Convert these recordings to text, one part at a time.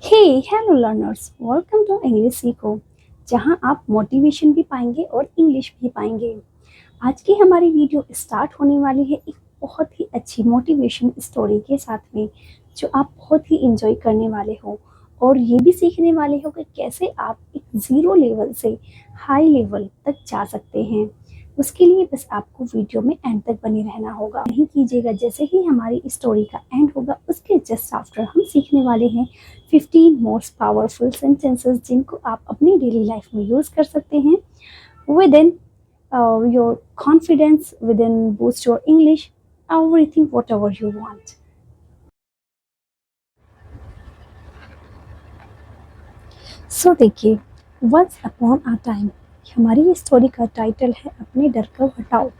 Hey hello learners, welcome to English सीखो, जहां आप मोटिवेशन भी पाएंगे और इंग्लिश भी पाएंगे। आज की हमारी वीडियो स्टार्ट होने वाली है एक बहुत ही अच्छी मोटिवेशन स्टोरी के साथ में, जो आप बहुत ही इंजॉय करने वाले हो और ये भी सीखने वाले हो कि कैसे आप एक ज़ीरो लेवल से हाई लेवल तक जा सकते हैं। उसके लिए बस आपको वीडियो में एंड तक बने रहना होगा। नहीं कीजिएगा, जैसे ही हमारी स्टोरी का एंड होगा उसके जस्ट आफ्टर हम सीखने वाले हैं 15 मोस्ट पावरफुल सेंटेंसेस, जिनको आप अपनी डेली लाइफ में यूज़ कर सकते हैं with in your confidence, within boost your English, everything whatever you want. So देखिए, वंस अपॉन अ टाइम, हमारी स्टोरी का टाइटल है अपने डर को हटाओ,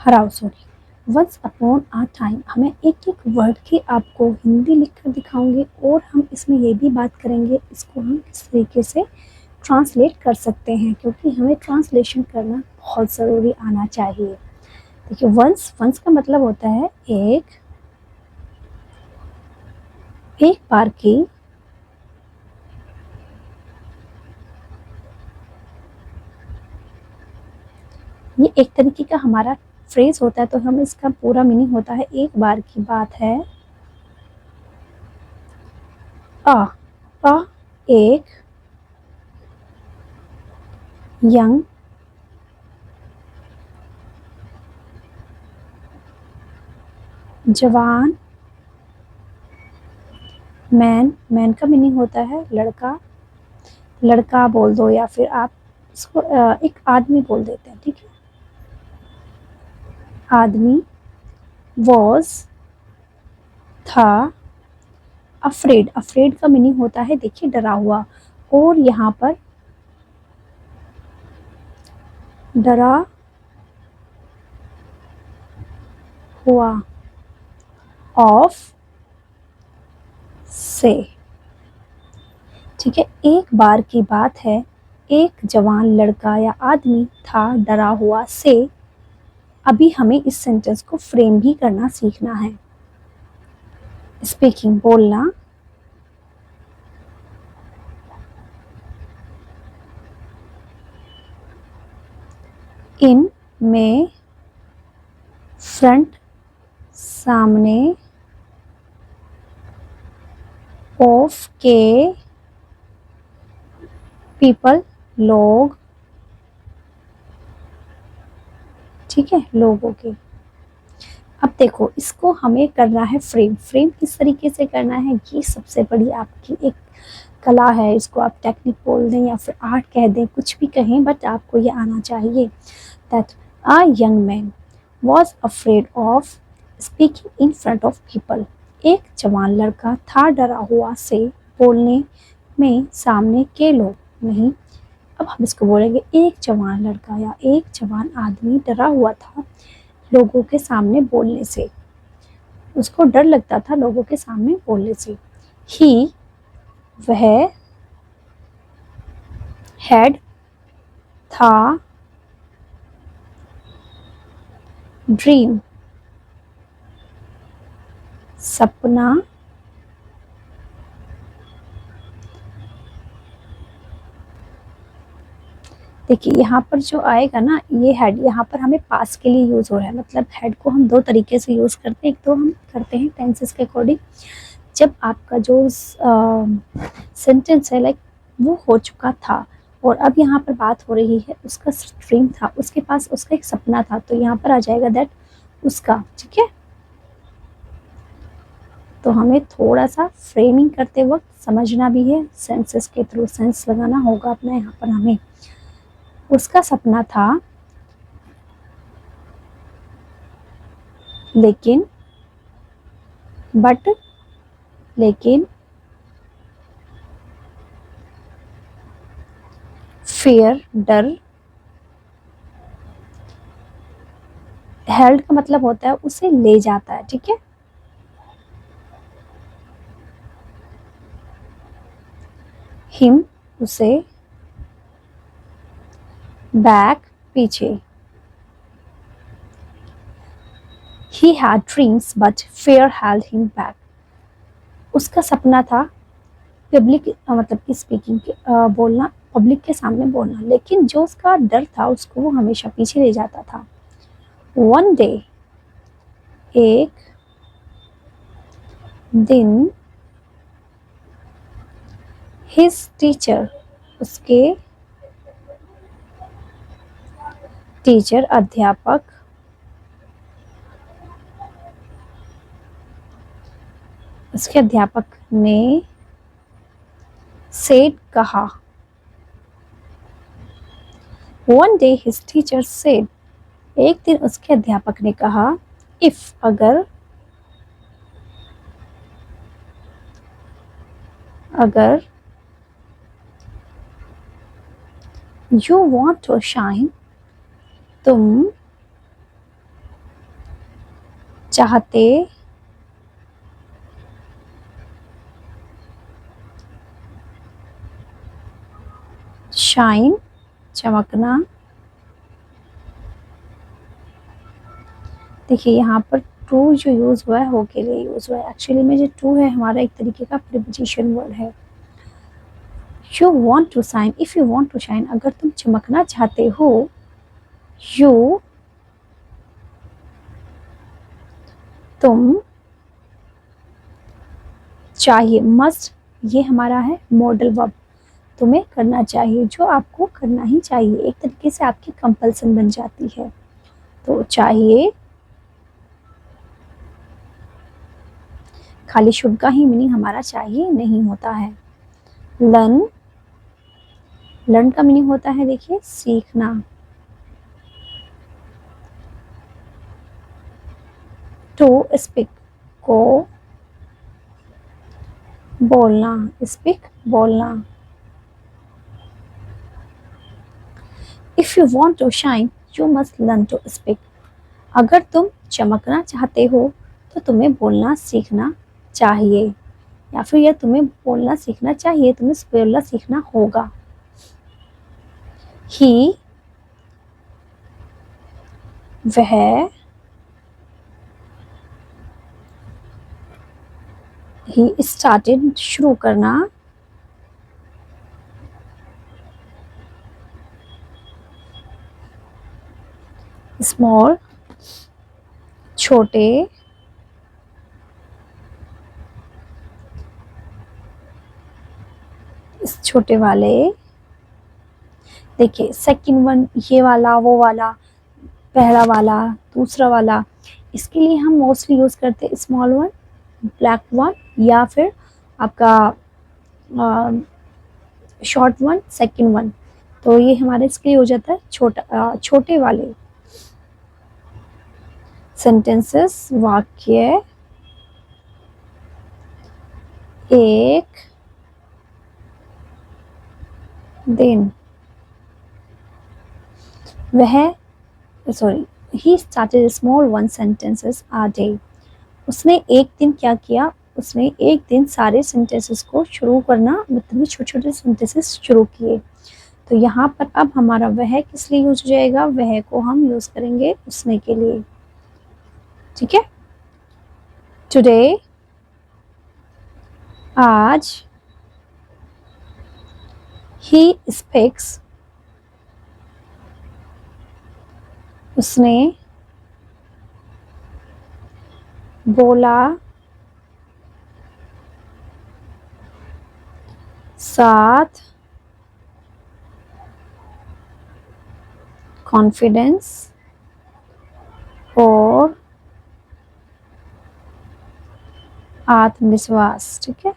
हराओ sorry. Once upon a time, हमें एक एक वर्ड की आपको हिंदी लिख कर दिखाऊंगे और हम इसमें ये भी बात करेंगे इसको हम किस तरीके से ट्रांसलेट कर सकते हैं, क्योंकि हमें ट्रांसलेशन करना बहुत ज़रूरी आना चाहिए। देखिए, वंस वंस का मतलब होता है एक, एक बार की, ये एक तरीके का हमारा फ्रेज होता है, तो हम इसका पूरा मीनिंग होता है एक बार की बात है। अ अ एक यंग जवान मैन, मैन का मीनिंग होता है लड़का, लड़का बोल दो या फिर आप इसको एक आदमी बोल देते हैं, ठीक है। आदमी, वॉज था, अफ्रेड, अफ्रेड का मीनिंग होता है देखिए डरा हुआ, और यहाँ पर डरा हुआ, ऑफ से, ठीक है। एक बार की बात है, एक जवान लड़का या आदमी था डरा हुआ से। अभी हमें इस सेंटेंस को फ्रेम भी करना सीखना है। स्पीकिंग, बोलना, इन में, फ्रंट सामने, ऑफ के, पीपल लोग, ठीक है, लोगों के। अब देखो, इसको हमें करना है फ्रेम। फ्रेम किस तरीके से करना है, ये सबसे बड़ी आपकी एक कला है। इसको आप टेक्निक बोल दें या फिर आर्ट कह दें, कुछ भी कहें, बट आपको ये आना चाहिए। That a young man was afraid of speaking in front of people. एक जवान लड़का था डरा हुआ से बोलने में सामने के लोग नहीं। अब हम इसको बोलेंगे, एक जवान लड़का या एक जवान आदमी डरा हुआ था लोगों के सामने बोलने से, उसको डर लगता था लोगों के सामने बोलने से। ही, वह, हैड, था, ड्रीम, सपना, देखिए यहाँ पर जो आएगा ना ये हेड, यहाँ पर हमें पास के लिए यूज हो रहा है। मतलब हेड को हम दो तरीके से यूज करते हैं। एक तो हम करते हैं टेंसेस के अकॉर्डिंग, जब आपका जो सेंटेंस है लाइक वो हो चुका था और अब यहाँ पर बात हो रही है, उसका ड्रीम था, उसके पास उसका एक सपना था, तो यहाँ पर आ जाएगा दैट उसका, ठीक है। तो हमें थोड़ा सा फ्रेमिंग करते वक्त समझना भी है, सेंसेस के थ्रू सेंस लगाना होगा अपना। यहाँ पर हमें उसका सपना था लेकिन, बट, लेकिन, फेयर, डर, हेल्ड का मतलब होता है उसे ले जाता है, ठीक है। हिम, उसे, बैक, पीछे। He had dreams but fair held him back. उसका सपना था पब्लिक मतलब कि स्पीकिंग बोलना, पब्लिक के सामने बोलना, लेकिन जो उसका डर था उसको वो हमेशा पीछे ले जाता था। वन डे, एक दिन, हिज टीचर, उसके टीचर अध्यापक, उसके अध्यापक ने सेड कहा। One day his teacher said, एक दिन उसके अध्यापक ने कहा, इफ, अगर, अगर यू वॉन्ट टू शाइन, तुम चाहते शाइन, चमकना। देखिए यहाँ पर टू जो यूज हुआ है हो के लिए यूज हुआ है। एक्चुअली में जो टू है हमारा एक तरीके का प्रीपोजिशन वर्ड है। You want to shine, if you want to shine, अगर तुम चमकना चाहते हो। यू, तुम, चाहिए, मस्ट, ये हमारा है मॉडल वर्ब, तुम्हें करना चाहिए, जो आपको करना ही चाहिए, एक तरीके से आपकी कंपल्सन बन जाती है। तो चाहिए, खाली शुड का ही मीनिंग हमारा चाहिए नहीं होता है। लर्न, लर्न का मीनिंग होता है देखिए सीखना। टू स्पीक, को बोलना, स्पीक बोलना। If you want to shine you must learn to speak, अगर तुम चमकना चाहते हो तो तुम्हें बोलना सीखना चाहिए, या फिर यह तुम्हें बोलना सीखना चाहिए, तुम्हें बोलना सीखना होगा। ही, वह, ही स्टार्टेड, शुरू करना। स्मॉल, छोटे। इस छोटे वाले, देखिए सेकंड वन, ये वाला वो वाला, पहला वाला दूसरा वाला, इसके लिए हम मोस्टली यूज करते हैं स्मॉल वन, ब्लैक वन, या फिर आपका शॉर्ट वन, सेकंड वन। तो ये हमारे इसके लिए हो जाता है छोटा, छोटे वाले। सेंटेंसेस, वाक्य। एक दिन, वह, sorry, he started small one sentences a day, उसने एक दिन क्या किया, उसने एक दिन सारे सेंटेंसेस को शुरू करना, मतलब छोटे छोटे सेंटेंसेस शुरू किए। तो यहाँ पर अब हमारा वह किस लिए यूज हो जाएगा, वह को हम यूज करेंगे उसने के लिए। ठीक है। टुडे, आज। ही स्पीक्स, उसने बोला। साथ, कॉन्फिडेंस और आत्मविश्वास। ठीक है,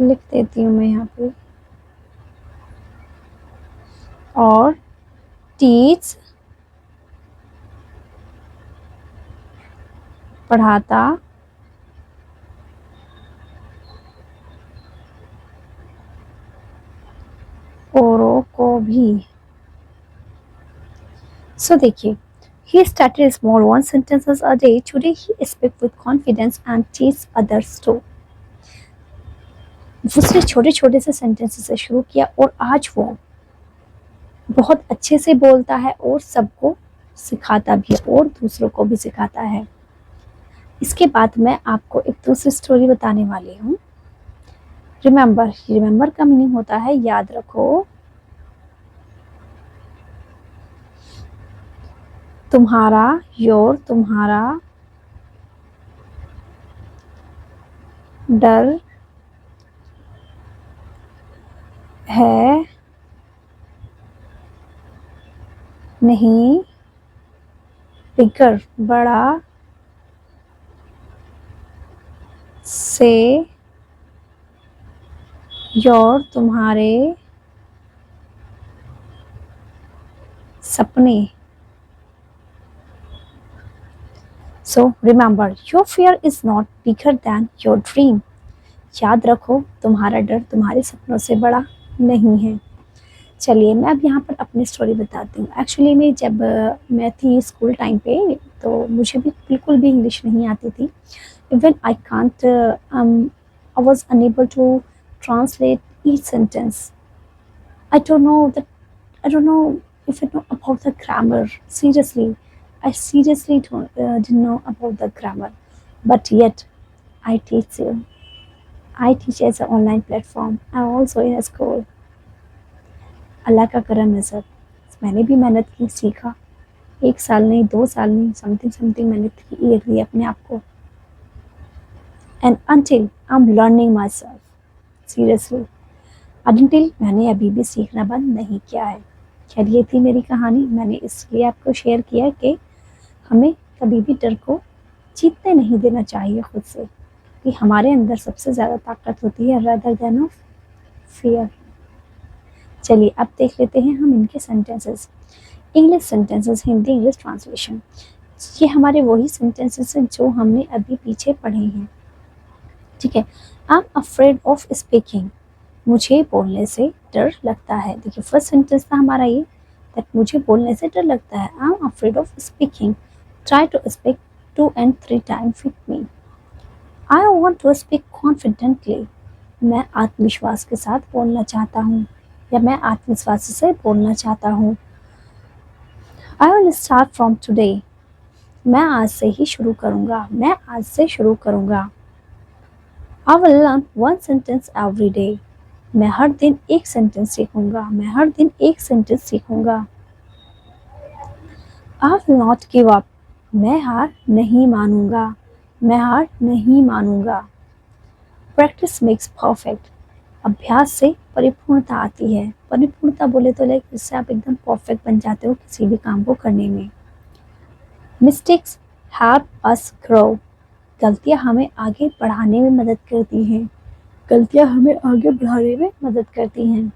लिख देती हूँ मैं यहाँ पे। और टीच, पढ़ाता। औरों को भी। सो देखिए, he started small one sentences a day. Today he speaks with confidence and teaches others too. उसने छोटे छोटे से सेंटेंसेस से शुरू किया और आज वो बहुत अच्छे से बोलता है और सबको सिखाता भी है और दूसरों को भी सिखाता है। इसके बाद मैं आपको एक दूसरी स्टोरी बताने वाली हूँ। रिमेंबर का मीनिंग होता है याद रखो। तुम्हारा, योर, तुम्हारा। डर है नहीं, बिगर, बड़ा, से, योर, तुम्हारे, सपने। So remember, your fear is not bigger than your dream. याद रखो, तुम्हारा डर तुम्हारे सपनों से बड़ा नहीं है। चलिए मैं अब यहाँ पर अपनी स्टोरी बताती हूँ। एक्चुअली में जब मैं थी स्कूल टाइम पे, तो मुझे भी बिल्कुल भी इंग्लिश नहीं आती थी। Even I can't, I was unable to translate each sentence. I don't know that, I don't know if I know about the grammar. Seriously, I seriously didn't know about the grammar. But yet, I teach you. I teach as an online platform and also in a school. अल्लाह का करम है sir. मैंने भी मेहनत की, सीखा। 1 साल नहीं, 2 साल नहीं, समथिंग समथिंग मेहनत की, ये दी अपने आप को। And until I'm learning myself. Seriously. Until मैंने अभी भी सीखना बंद नहीं किया है। खैर ये थी मेरी कहानी। मैंने इसलिए आपको शेयर किया कि हमें कभी भी डर को जीतने नहीं देना चाहिए खुद से, कि हमारे अंदर सबसे ज़्यादा ताकत होती है रादर देन ऑफ फियर। चलिए अब देख लेते हैं हम इनके sentences. English sentences, Hindi English translation. ये हमारे वही सेंटेंसेस हैं जो हमने अभी पीछे पढ़े हैं। ठीक है। I am afraid of speaking. मुझे बोलने से डर लगता है। देखिए फर्स्ट सेंटेंस था हमारा ये, दैट मुझे बोलने से डर लगता है। I am afraid of speaking. Try to speak 2 and 3 times with me. I want to speak confidently. मैं आत्मविश्वास के साथ बोलना चाहता हूँ, या मैं आत्मविश्वास से बोलना चाहता हूँ। I will start from today. मैं आज से ही शुरू करूँगा, मैं आज से शुरू करूँगा। I will learn one sentence every day. मैं हर दिन एक सेंटेंस सीखूंगा, मैं हर दिन एक sentence सीखूंगा। I will not give up. मैं हार नहीं मानूंगा, मैं हार नहीं मानूंगा। Practice makes perfect. अभ्यास से परिपूर्णता आती है। परिपूर्णता बोले तो लाइक इससे आप एकदम परफेक्ट बन जाते हो किसी भी काम को करने में। Mistakes help us grow. गलतियाँ हमें आगे बढ़ाने में मदद करती हैं। गलतियाँ हमें आगे बढ़ाने में मदद करती हैं।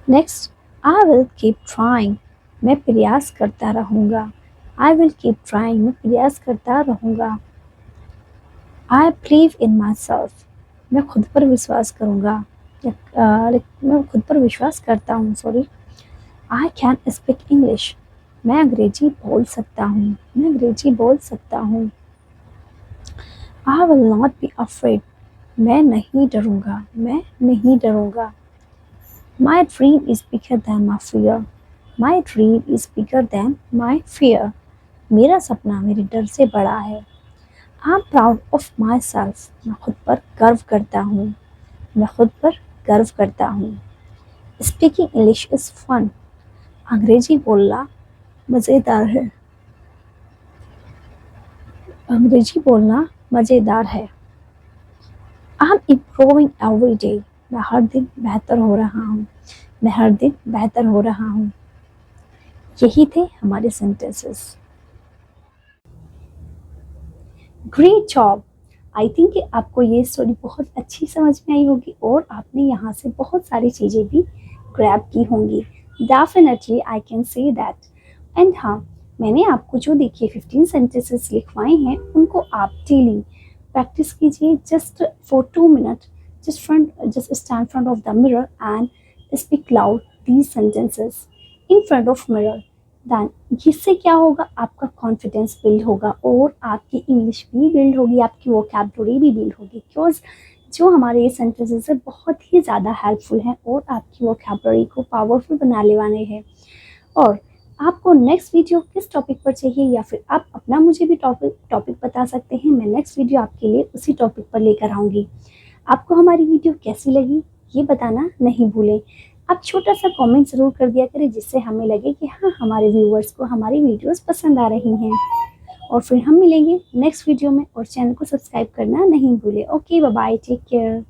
Next, I will keep trying. मैं प्रयास करता रहूँगा। I will keep trying. मैं प्रयास करता रहूँगा। I believe in my self. मैं खुद पर विश्वास करूँगा, मैं खुद पर विश्वास करता हूँ। Sorry. I can speak English. मैं अंग्रेजी बोल सकता हूँ, मैं अंग्रेजी बोल सकता हूँ। I will not be afraid. मैं नहीं डरूँगा, मैं नहीं डरूँगा। My dream is bigger than my fear. My dream is bigger than my fear. मेरा सपना मेरे डर से बड़ा है। I'm proud of myself. मैं खुद पर गर्व करता हूँ, मैं खुद पर गर्व करता हूँ। Speaking English is fun. अंग्रेजी बोलना मज़ेदार है, अंग्रेजी बोलना मज़ेदार है। I'm improving every day. मैं हर दिन बेहतर हो रहा हूँ, मैं हर दिन बेहतर हो रहा हूँ। यही थे हमारे sentences. Great job. I think कि आपको ये स्टोरी बहुत अच्छी समझ में आई होगी और आपने यहाँ से बहुत सारी चीज़ें भी ग्रैब की होंगी। Definitely I can say that. And हाँ, मैंने आपको जो देखिए 15 सेंटेंसेस लिखवाए हैं उनको आप डेली प्रैक्टिस कीजिए। Just for 2 minutes, just stand in front of the mirror and speak loud these sentences in front of mirror. Then इससे क्या होगा, आपका कॉन्फिडेंस बिल्ड होगा और आपकी इंग्लिश भी बिल्ड होगी, आपकी वोकैबुलरी भी बिल्ड होगी। बिकॉज जो हमारे ये सेंटेंसेस है बहुत ही ज़्यादा हेल्पफुल हैं और आपकी वोकैबुलरी को पावरफुल बनाने वाले हैं। और आपको नेक्स्ट वीडियो किस टॉपिक पर चाहिए, या फिर आप अपना मुझे भी टॉपिक बता सकते हैं। मैं नेक्स्ट वीडियो आपके लिए उसी टॉपिक पर लेकर आऊँगी। आपको हमारी वीडियो कैसी लगी ये बताना नहीं भूलें। आप छोटा सा कमेंट ज़रूर कर दिया करें, जिससे हमें लगे कि हाँ, हमारे व्यूवर्स को हमारी वीडियोस पसंद आ रही हैं। और फिर हम मिलेंगे नेक्स्ट वीडियो में, और चैनल को सब्सक्राइब करना नहीं भूलें। Okay, bye bye, take care.